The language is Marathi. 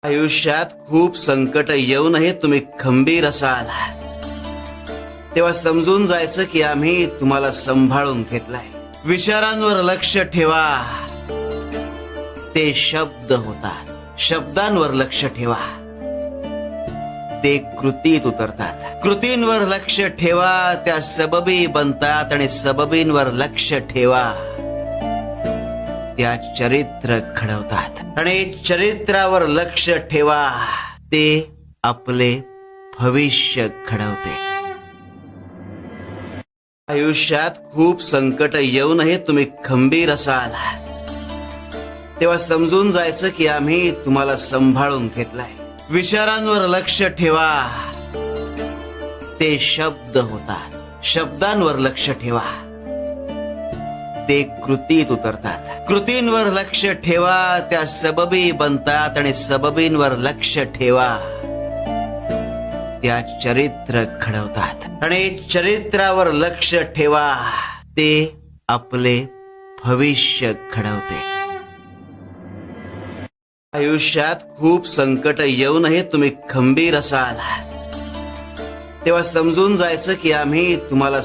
आयुष्यात खूप संकट येऊनही तुम्ही खंबीर असाल तेव्हा समजून जायचं की आम्ही तुम्हाला सांभाळून घेतलाय. विचारांवर लक्ष ठेवा, ते शब्द होतात. शब्दांवर लक्ष ठेवा, ते कृतीत उतरतात. कृतींवर लक्ष ठेवा, त्या सबबी बनतात. आणि सबबींवर लक्ष ठेवा, त्या चरित्र घडवतात. आणि चरित्रावर लक्ष ठेवा, ते आपले भविष्य घडवते. आयुष्यात खूप संकट येऊनही तुम्ही खंबीर असाल तेव्हा समजून जायचं की आम्ही तुम्हाला सांभाळून घेतलाय. विचारांवर लक्ष ठेवा, ते शब्द होतात. शब्दांवर लक्ष ठेवा, ते कृतीत उतरतात. कृतींवर लक्ष ठेवा, त्या सबबी बनतात. आणि सबबींवर लक्ष ठेवा, त्या चरित्र घडवतात. आणि चरित्रावर लक्ष ठेवा, ते आपले भविष्य घडवते. आयुष्यात खूप संकट येऊनही तुम्ही खंबीर असाल तेव्हा समजून जायचं की आम्ही तुम्हाला